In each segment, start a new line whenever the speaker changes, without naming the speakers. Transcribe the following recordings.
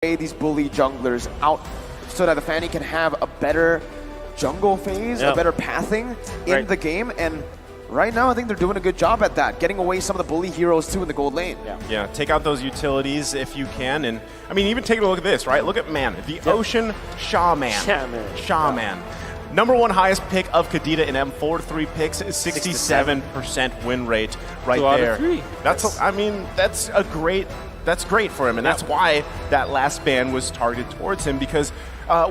these bully junglers out so that the Fanny can have a better jungle phase, a better pathing in the game. And right now, I think they're doing a good job at that, getting away some of the bully heroes too in the gold lane.
Yeah, take out those utilities if you can. And I mean, even taking a look at this, right? Look at Man, the Ocean Shaman. Shaman. Number one highest pick of Kadita in M4, 3 picks, 67% win rate right
2 out
there.
of 3.
That's great for him, and that's why that last ban was targeted towards him, because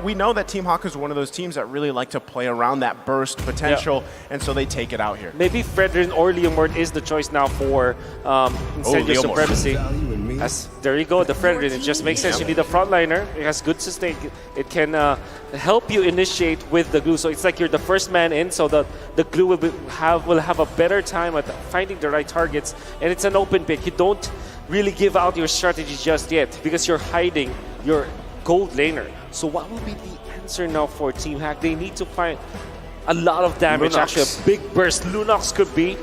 we know that Team Hawk is one of those teams that really like to play around that burst potential, and so they take it out here.
Maybe Fredrin or Leomord is the choice now for Incendio Supremacy. There you go, the Fredrin. It just makes sense. You need a frontliner. It has good sustain. It can help you initiate with the glue. So it's like you're the first man in, so the glue will have a better time at finding the right targets. And it's an open pick. You don't really give out your strategy just yet because you're hiding your gold laner. So what will be the answer now for Team Hack? They need to find a lot of damage. Actually, a big burst. Lunox could be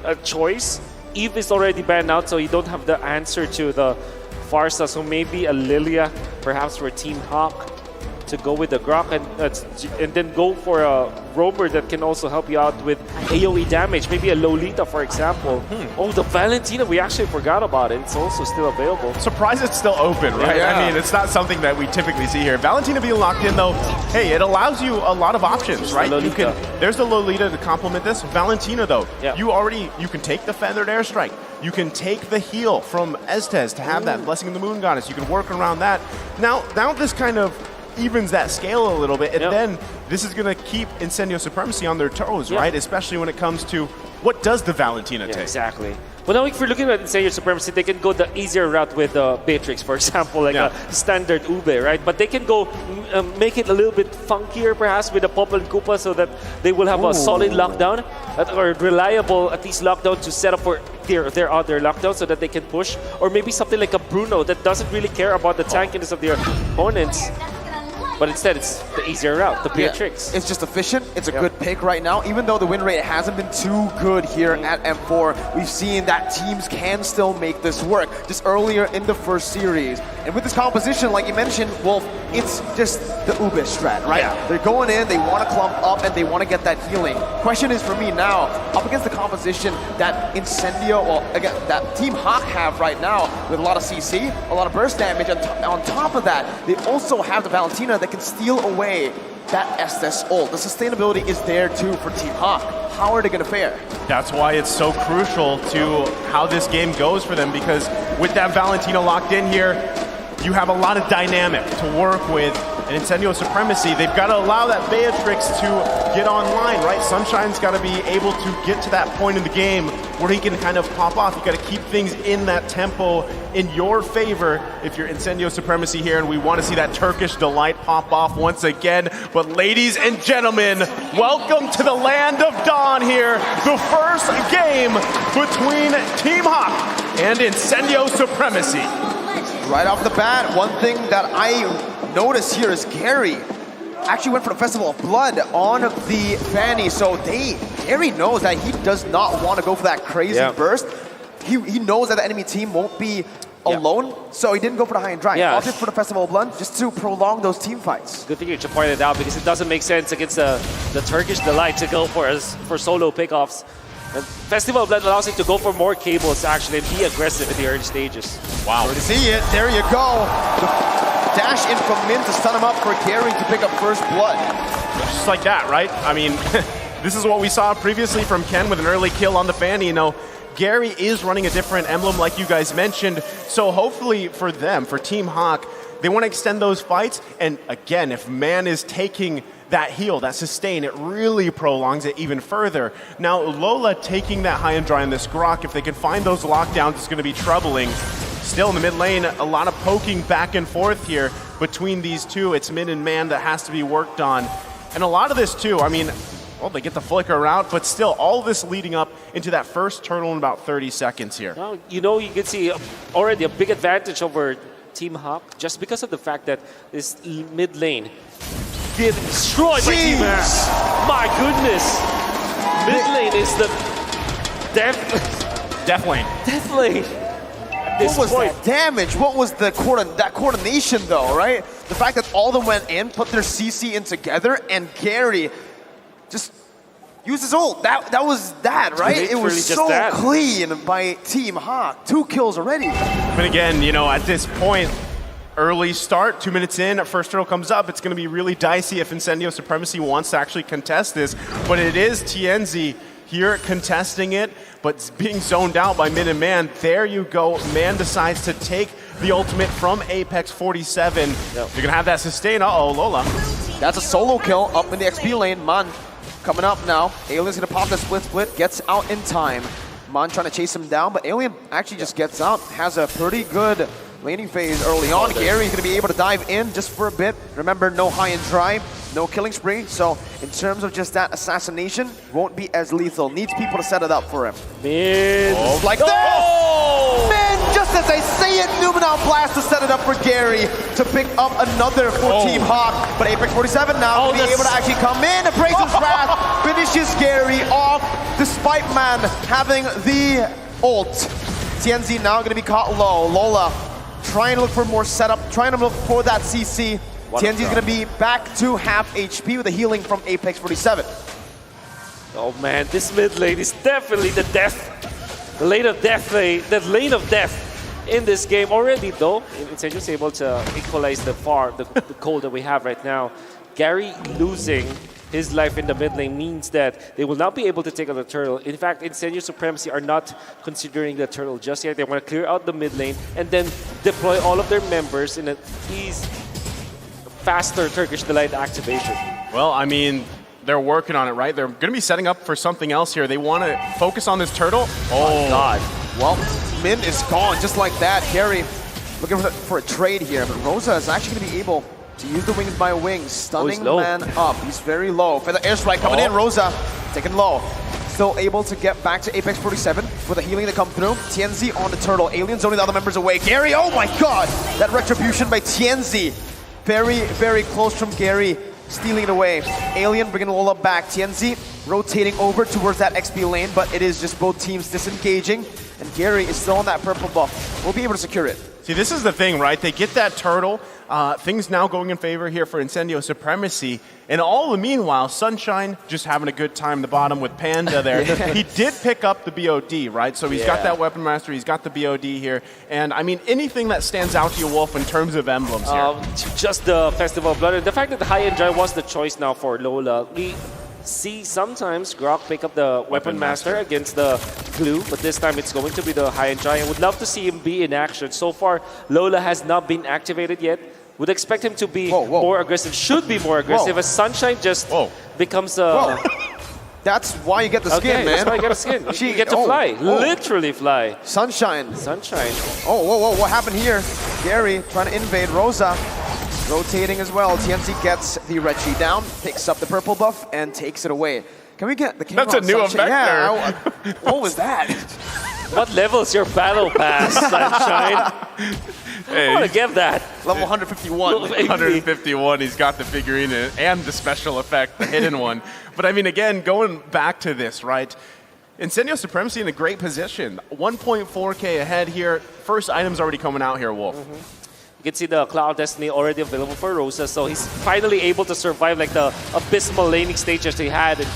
a choice. Eve is already banned out, so you don't have the answer to the Farsa. So maybe a Lilia, perhaps for Team Hawk, to go with the Grok and then go for a Roamer that can also help you out with AoE damage. Maybe a Lolita, for example. Oh, the Valentina, we actually forgot about it. It's also still available.
Surprised it's still open, right? I mean, it's not something that we typically see here. Valentina being locked in, though, hey, it allows you a lot of options, right? There's the Lolita to complement this. Valentina, though, you can take the Feathered Airstrike. You can take the heal from Estes to have that Blessing of the Moon Goddess. You can work around that. Now this kind of evens that scale a little bit, and then this is going to keep Incendio Supremacy on their toes, right? Especially when it comes to what does the Valentina take.
Exactly. But now if we're looking at Incendio Supremacy, they can go the easier route with Beatrix, for example, like a standard Ube, right? But they can go make it a little bit funkier, perhaps, with a Pop and Koopa, so that they will have a solid lockdown, or reliable, at least, lockdown to set up for their other lockdown so that they can push. Or maybe something like a Bruno that doesn't really care about the tankiness of their opponents. But instead, it's the easier route, the Beatrix.
It's just efficient. It's a good pick right now. Even though the win rate hasn't been too good here at M4, we've seen that teams can still make this work. Just earlier in the first series. And with this composition, like you mentioned, Wolf, it's just the Ube strat, right? They're going in, they want to clump up, and they want to get that healing. Question is for me now, up against the composition that Incendio, again, that Team Hawk have right now, with a lot of CC, a lot of burst damage, and on top of that, they also have the Valentina that can steal away that Estes ult. The sustainability is there too for Team Hawk. How are they going to fare?
That's why it's so crucial to how this game goes for them, because with that Valentina locked in here, you have a lot of dynamic to work with. And Incendio Supremacy, they've got to allow that Beatrix to get online, right? Sunshine's got to be able to get to that point in the game where he can kind of pop off. You got to keep things in that tempo in your favor if you're Incendio Supremacy here, and we want to see that Turkish Delight pop off once again. But ladies and gentlemen, welcome to the land of dawn here. The first game between Team Hawk and Incendio Supremacy.
Right off the bat, one thing that I notice here is Gary actually went for the Festival of Blood on the Fanny. So Gary knows that he does not want to go for that crazy burst. He knows that the enemy team won't be alone, so he didn't go for the high and dry. He opted for the Festival of Blood just to prolong those team fights.
Good thing you pointed out, because it doesn't make sense against the Turkish Delight to go for solo pickoffs. And Festival of Blood allows him to go for more cables, actually, and be aggressive in the early stages.
Wow. To see it, there you go. The dash in from Min to stun him up for Gary to pick up first blood.
Just like that, right? I mean, this is what we saw previously from Ken with an early kill on the Fanny. You know, Gary is running a different emblem, like you guys mentioned. So hopefully for them, for Team Hawk, they want to extend those fights. And again, if Man is taking that heal, that sustain, it really prolongs it even further. Now, Lola taking that high and dry on this Grok, if they can find those lockdowns, it's going to be troubling. Still in the mid lane, a lot of poking back and forth here between these two. It's Min and Man that has to be worked on. And a lot of this too, I mean, well, they get the flicker out, but still, all this leading up into that first turtle in about 30 seconds here.
Well, you know, you can see already a big advantage over Team Hawk just because of the fact that this mid lane get destroyed by Team Hawk. My goodness. Mid lane is the death
lane.
Death lane. at this
what was
point.
that damage? What was that coordination though, right? The fact that all of them went in, put their CC in together, and Gary just used his ult. That was that, right? It was so clean by Team Hawk. 2 kills already.
And again, you know, at this point, early start, 2 minutes in, first turtle comes up. It's going to be really dicey if Incendio Supremacy wants to actually contest this. But it is TNZ here contesting it, but being zoned out by Min and Man. There you go. Man decides to take the ultimate from Apex 47. Yep. You're going to have that sustain. Uh-oh, Lola.
That's a solo kill up in the XP lane. Man coming up now. Alien's going to pop the split, gets out in time. Man trying to chase him down, but Alien actually just gets out, has a pretty good laning phase early on. Gary's going to be able to dive in just for a bit. Remember, no high and dry, no killing spree. So in terms of just that assassination, won't be as lethal. Needs people to set it up for him. Like that! Man, just as I say it, Numenal Blast to set it up for Gary to pick up another for Team Hawk. But Apex 47 now will be able to actually come in, embrace his wrath, finishes Gary off, despite Man having the ult. TNZ now going to be caught low. Lola trying to look for more setup, trying to look for that CC. TNZ is going to be back to half HP with a healing from Apex 47.
Oh man, this mid lane is definitely the lane of death in this game already. Though Incendio is able to equalize the cold that we have right now. Gary losing his life in the mid lane means that they will not be able to take out the turtle. In fact, Incendio Supremacy are not considering the turtle just yet. They want to clear out the mid lane and then deploy all of their members in a faster Turkish Delight activation.
Well, I mean, they're working on it, right? They're going to be setting up for something else here. They want to focus on this turtle.
Oh, my God. Well, Min is gone just like that. Gary looking for a trade here, but Rosa is actually going to be able to use the wings by wings, stunning Man up. He's very low. For the airstrike coming in, Rosa taken low. Still able to get back to Apex 47 with a healing to come through. TNZ on the turtle. Alien's only the other members away. Gary, oh my God! That retribution by TNZ. Very, very close from Gary, stealing it away. Alien bringing Lola back. TNZ rotating over towards that XP lane, but it is just both teams disengaging, and Gary is still on that purple buff. We'll be able to secure it.
See, this is the thing, right? They get that turtle. Things now going in favor here for Incendio Supremacy. And all the meanwhile, Sunshine just having a good time at the bottom with Panda there. He did pick up the BOD, right? So he's got that Weapon Master, he's got the BOD here. And I mean, anything that stands out to you, Wolf, in terms of emblems here?
Just the Festival of Blood. And the fact that the high and dry was the choice now for Lola. We see sometimes Grok pick up the Weapon Master against the Glue, but this time it's going to be the high and dry. I would love to see him be in action. So far, Lola has not been activated yet. Would expect him to be more aggressive, should be more aggressive, as Sunshine just becomes a...
That's why you get the skin, man.
That's why you get a skin. You get to fly, literally fly.
Sunshine.
Oh,
what happened here? Gary trying to invade Rosa. Rotating as well. TNC gets the red tree down, picks up the purple buff, and takes it away. Can we get the camera?
That's a new effect there.
What was that?
What level is your battle pass, Sunshine?
Hey,
I want to get that.
Level 151.
151, he's got the figurine and the special effect, the hidden one. But I mean, again, going back to this, right? Incendio Supremacy in a great position. 1.4K ahead here. First item's already coming out here, Wolf.
You can see the Cloud Destiny already available for Rosa, so he's finally able to survive like the abysmal laning stages they had. And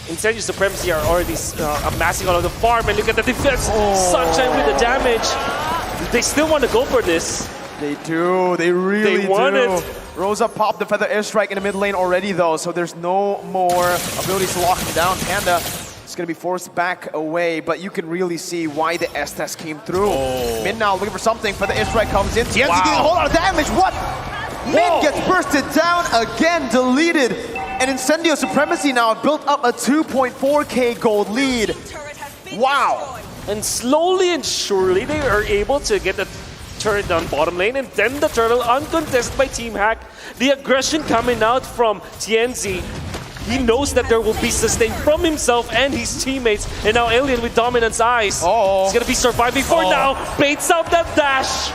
Incendio Supremacy are already amassing all of the farm, and look at the defense. Sunshine with the damage. They still want to go for this.
They do. They really do.
Want it.
Rosa popped the Feather Airstrike in the mid lane already, though, so there's no more abilities to lock him down. Panda is going to be forced back away, but you can really see why the S-Test came through. Min now looking for something. Feather Airstrike comes in. TNC getting a whole lot of damage. What? Min gets bursted down again, deleted. And Incendio Supremacy now built up a 2.4K gold lead. Wow.
And slowly and surely, they are able to get the turret down bottom lane, and then the turtle uncontested by Team Hack. The aggression coming out from TNZ. He knows that there will be sustain from himself and his teammates. And now Alien with Dominance Eyes. He's going to be surviving for now. Baits out that dash.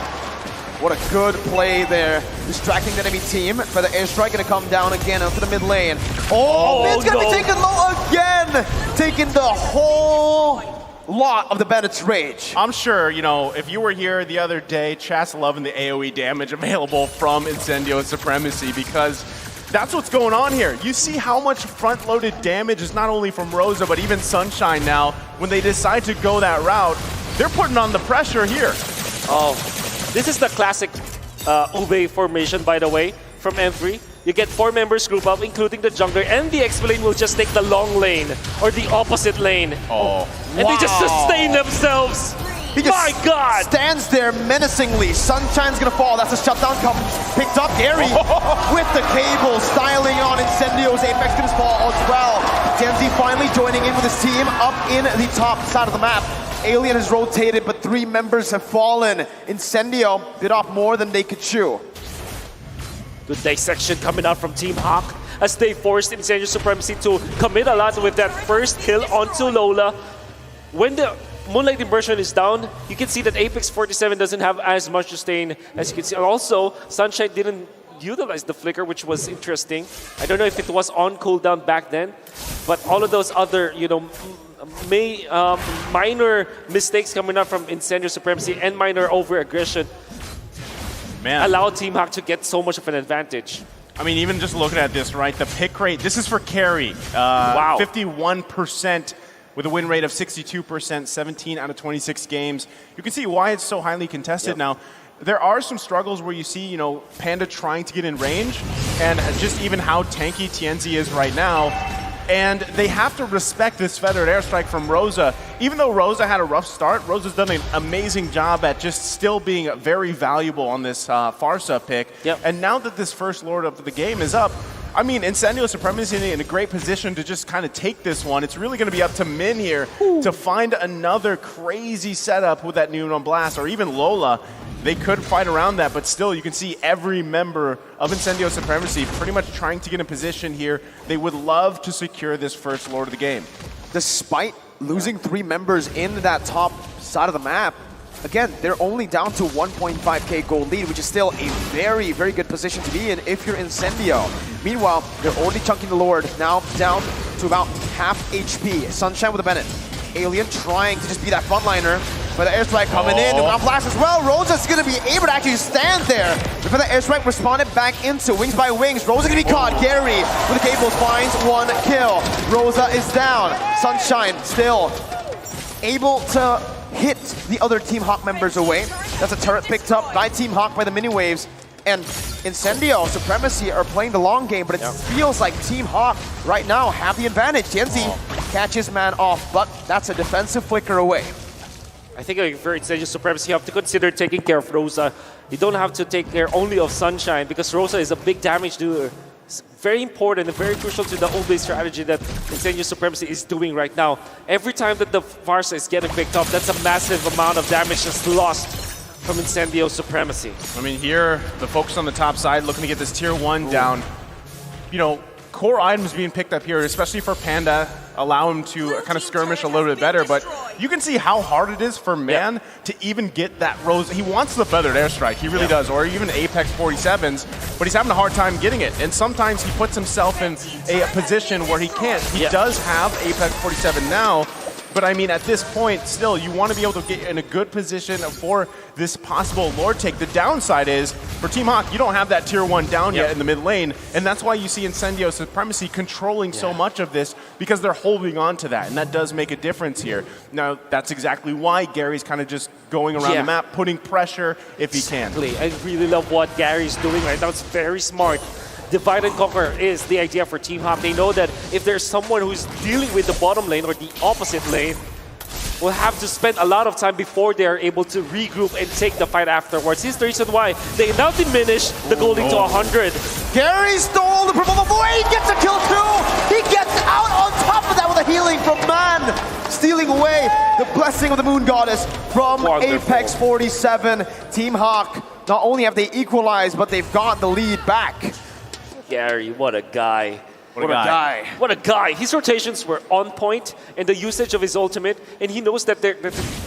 What a good play there. Distracting the enemy team. For the airstrike, going to come down again onto the mid lane. It's going to be taken low again. Taking the whole lot of the Bennett's rage.
I'm sure, you know, if you were here the other day, chat's loving the AoE damage available from Incendio Supremacy, because that's what's going on here. You see how much front-loaded damage is not only from Rosa, but even Sunshine now. When they decide to go that route, they're putting on the pressure here.
Oh, this is the classic Ube formation, by the way, from M3. You get 4 members group up, including the jungler, and the X lane will just take the long lane, or the opposite lane.
Oh,
and they just sustain themselves.
He just
My God!
stands there menacingly. Sunshine's gonna fall. That's a shutdown come picked up. Gary with the cable, styling on Incendio's Apex gonna fall as well. Genzi finally joining in with his team up in the top side of the map. Alien has rotated, but 3 members have fallen. Incendio bit off more than they could chew.
Good dissection coming out from Team Hawk as they forced Incendio Supremacy to commit a lot with that first kill onto Lola. When the Moonlight Immersion is down, you can see that Apex 47 doesn't have as much sustain as you can see. And also, Sunshine didn't utilize the flicker, which was interesting. I don't know if it was on cooldown back then, but all of those other, you know, minor mistakes coming out from Incendio Supremacy and minor over-aggression allowed Team Hawk to get so much of an advantage.
I mean, even just looking at this, right, the pick rate, this is for carry.
Wow.
51% with a win rate of 62%, 17 out of 26 games. You can see why it's so highly contested now. There are some struggles where you see, you know, Panda trying to get in range, and just even how tanky Tienzi is right now. And they have to respect this feathered airstrike from Rosa. Even though Rosa had a rough start, Rosa's done an amazing job at just still being very valuable on this Farsa pick. And now that this first Lord of the game is up, I mean, Incendio Supremacy in a great position to just kind of take this one. It's really going to be up to Min here to find another crazy setup with that Neon Blast, or even Lola. They could fight around that, but still, you can see every member of Incendio Supremacy pretty much trying to get in position here. They would love to secure this first Lord of the game.
Despite losing 3 members in that top side of the map, again, they're only down to 1.5k gold lead, which is still a very, very good position to be in if you're Incendio. Meanwhile, they're already chunking the Lord, now down to about half HP. Sunshine with a Bennett. Alien trying to just be that frontliner. But the airstrike coming in, and blast as well. Rosa's gonna be able to actually stand there. Before the airstrike responded back into Wings by Wings. Rosa gonna be caught. Gary with the cables finds 1 kill. Rosa is down. Sunshine still able to hit the other Team Hawk members away. That's a turret picked up by Team Hawk by the mini waves. And Incendio Supremacy are playing the long game, but it feels like Team Hawk right now have the advantage. Tienzi catches man off, but that's a defensive flicker away.
I think for Incendio Supremacy, you have to consider taking care of Rosa. You don't have to take care only of Sunshine, because Rosa is a big damage dealer. It's very important and very crucial to the Ube strategy that Incendio Supremacy is doing right now. Every time that the Farsa is getting picked up, that's a massive amount of damage that's lost from Incendio Supremacy.
I mean, here, the focus on the top side, looking to get this tier 1 down. You know, core items being picked up here, especially for Panda, allow him to kind of skirmish a little bit better, but you can see how hard it is for Man to even get that Rose. He wants the feathered airstrike, he really does, or even Apex 47s, but he's having a hard time getting it, and sometimes he puts himself in a position where he can't. He does have Apex 47 now, but I mean, at this point, still, you want to be able to get in a good position for this possible Lord take. The downside is, for Team Hawk, you don't have that tier 1 down yet in the mid lane, and that's why you see Incendio Supremacy controlling so much of this, because they're holding on to that, and that does make a difference here. Now, that's exactly why Gary's kind of just going around the map, putting pressure if he can.
I really love what Gary's doing right now. It's very smart. Divide and conquer is the idea for Team Hawk. They know that if there's someone who's dealing with the bottom lane or the opposite lane, will have to spend a lot of time before they are able to regroup and take the fight afterwards. This is the reason why they now diminish the golding to 100.
Gary stole the purple before he gets a kill too. He gets out on top of that with a healing from Man, stealing away the blessing of the Moon Goddess from Apex 47. Team Hawk, not only have they equalized, but they've got the lead back.
Gary, what a guy.
What a guy.
What a guy. His rotations were on point, and the usage of his ultimate, and he knows that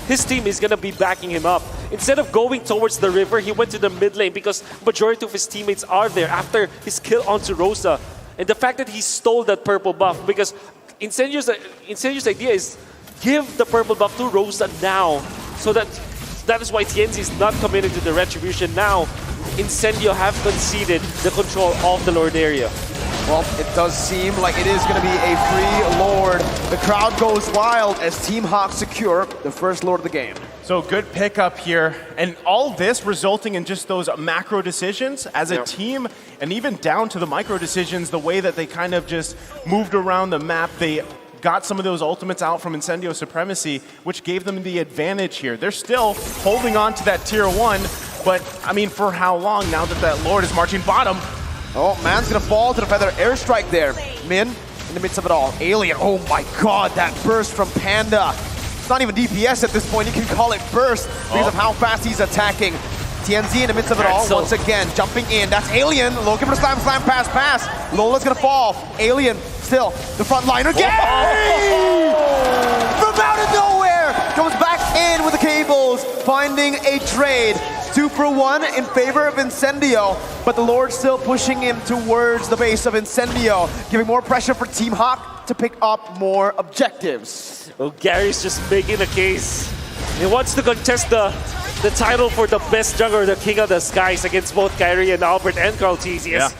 his team is going to be backing him up. Instead of going towards the river, he went to the mid lane because majority of his teammates are there after his kill onto Rosa. And the fact that he stole that purple buff, because Incendio's idea is give the purple buff to Rosa now. So that is why TNZ is not committed to the retribution now. Incendio have conceded the control of the Lord area.
Well, it does seem like it is going to be a free Lord. The crowd goes wild as Team Hawk secure the first Lord of the game.
So good pickup here, and all this resulting in just those macro decisions as a team, and even down to the micro decisions, the way that they kind of just moved around the map. They got some of those ultimates out from Incendio Supremacy, which gave them the advantage here. They're still holding on to that tier 1, but I mean, for how long now that Lord is marching bottom?
Oh, man's gonna fall to the feather airstrike there. Min in the midst of it all. Alien, oh my god, that burst from Panda. It's not even DPS at this point, you can call it burst because of how fast he's attacking. TNZ in the midst of it all, once again, jumping in. That's Alien, Logan for the slam, pass. Lola's gonna fall. Alien, still, the front liner. Gary! From out of nowhere, comes back in with the cables, finding a trade. 2 for 1 in favor of Incendio, but the Lord still pushing him towards the base of Incendio, giving more pressure for Team Hawk to pick up more objectives.
Well, Gary's just making a case. He wants to contest the title for the best jungler, the King of the Skies, against both Kyrie and Albert and Carl TCS.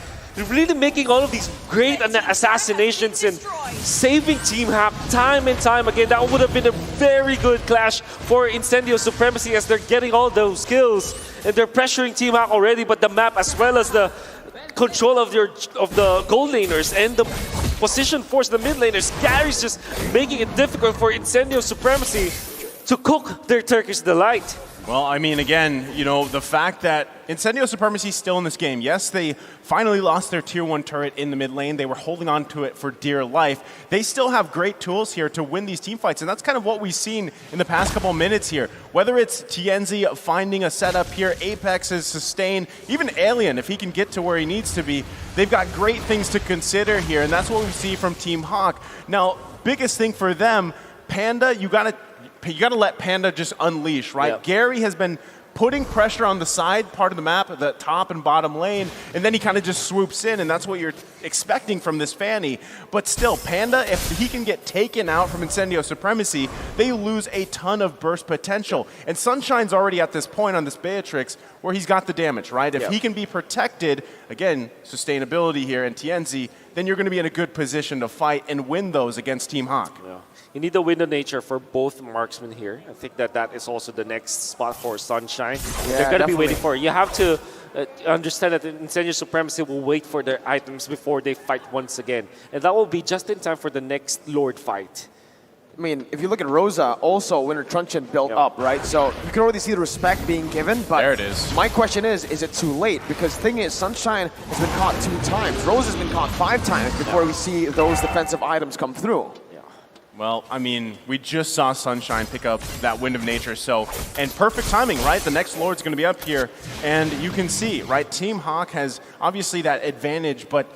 Really making all of these great assassinations and saving Team Hawk time and time again. That would have been a very good clash for Incendio Supremacy as they're getting all those kills and they're pressuring Team Hawk already, but the map as well as the control of the gold laners and the position force the mid laners. Gary's just making it difficult for Incendio Supremacy to cook their Turkish delight.
Well, I mean, again, you know, the fact that Incendio Supremacy is still in this game. Yes, they finally lost their tier 1 turret in the mid lane. They were holding on to it for dear life. They still have great tools here to win these team fights, and that's kind of what we've seen in the past couple minutes here. Whether it's TNZ finding a setup here, Apex is sustained, even Alien, if he can get to where he needs to be, they've got great things to consider here, and that's what we see from Team Hawk. Now, biggest thing for them, Panda, you got to let Panda just unleash, right?
Yep.
Gary has been putting pressure on the side part of the map, the top and bottom lane, and then he kind of just swoops in, and that's what you're expecting from this Fanny. But still, Panda, if he can get taken out from Incendio Supremacy, they lose a ton of burst potential. And Sunshine's already at this point on this Beatrix where he's got the damage, right? If he can be protected, again, sustainability here in TNZ, then you're going to be in a good position to fight and win those against Team Hawk.
Yeah. You need the window nature for both marksmen here. I think that is also the next spot for Sunshine. They're going to be waiting for it. You have to understand that Incendio Supremacy will wait for their items before they fight once again. And that will be just in time for the next Lord fight.
I mean, if you look at Rosa, also Winter Truncheon built up, right? So you can already see the respect being given, but
there it is.
My question is it too late? Because the thing is, Sunshine has been caught 2 times. Rosa's been caught 5 times before we see those defensive items come through.
Well, I mean, we just saw Sunshine pick up that Wind of Nature, and perfect timing, right? The next Lord's going to be up here, and you can see, right, Team Hawk has obviously that advantage, but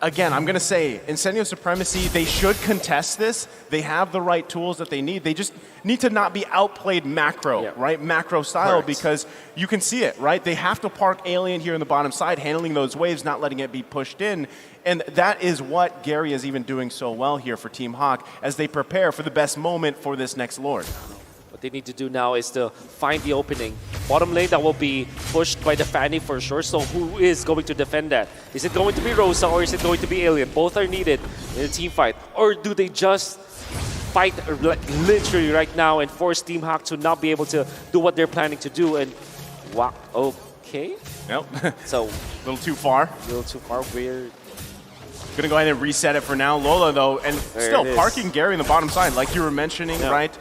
again, I'm going to say, Incendio Supremacy, they should contest this. They have the right tools that they need. They just need to not be outplayed macro, right? Macro style, because you can see it, right? They have to park Alien here on the bottom side, handling those waves, not letting it be pushed in. And that is what Gary is even doing so well here for Team Hawk as they prepare for the best moment for this next Lord.
What they need to do now is to find the opening. Bottom lane, that will be pushed by the Fanny for sure. So who is going to defend that? Is it going to be Rosa or is it going to be Alien? Both are needed in a team fight. Or do they just fight literally right now and force Team Hawk to not be able to do what they're planning to do? And wow, okay.
Nope.
So
a little too far.
A little too far. Weird.
Gonna go ahead and reset it for now. Lola, though, and still parking Gary on the bottom side, like you were mentioning, right?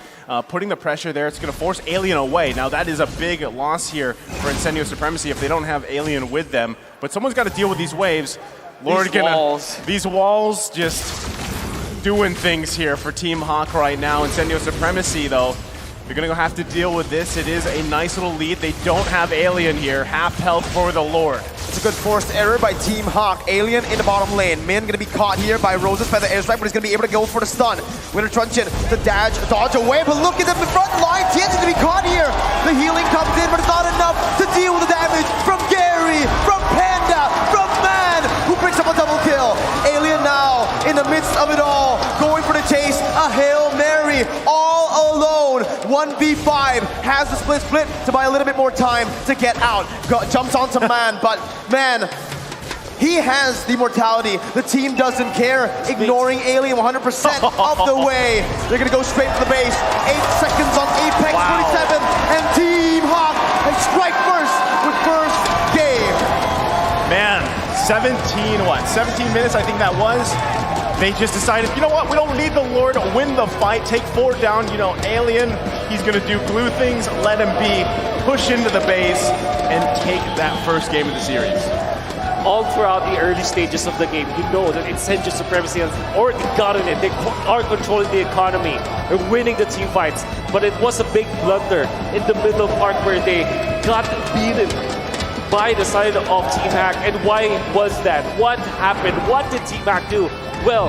Putting the pressure there. It's gonna force Alien away. Now, that is a big loss here for Incendio Supremacy if they don't have Alien with them. But someone's got to deal with these waves. Lord, these walls just doing things here for Team Hawk right now. Incendio Supremacy, though, you're gonna have to deal with this. It is a nice little lead. They don't have Alien here. Half health for the Lord.
It's a good forced error by Team Hawk. Alien in the bottom lane. Min gonna be caught here by Rosa's feather airstrike, but he's gonna be able to go for the stun. Winter Truncheon, the dodge away, but look at them in the front line. TNZ to be caught here. The healing comes in, but it's not enough to deal with the damage from Gary, from Panda, from Man, who picks up a double kill. Alien now in the midst of it all, going for the chase. A Hail Mary. All 1v5, has the split to buy a little bit more time to get out. Jumps onto Man, but Man, he has the mortality. The team doesn't care, ignoring Alien 100% of the way. They're gonna go straight for the base. 8 seconds on Apex 27, and Team Hawk and strike first with first game.
Man, 17 minutes I think that was. They just decided, you know what, we don't need the Lord to win the fight, take 4 down, you know, Alien, he's gonna do glue things, let him be, push into the base, and take that first game of the series.
All throughout the early stages of the game, you know that Incendio Supremacy has already gotten it. They are controlling the economy. They're winning the team fights. But it was a big blunder in the middle part where they got beaten by the side of Team Hack. And why was that? What happened? What did Team Hack do? Well,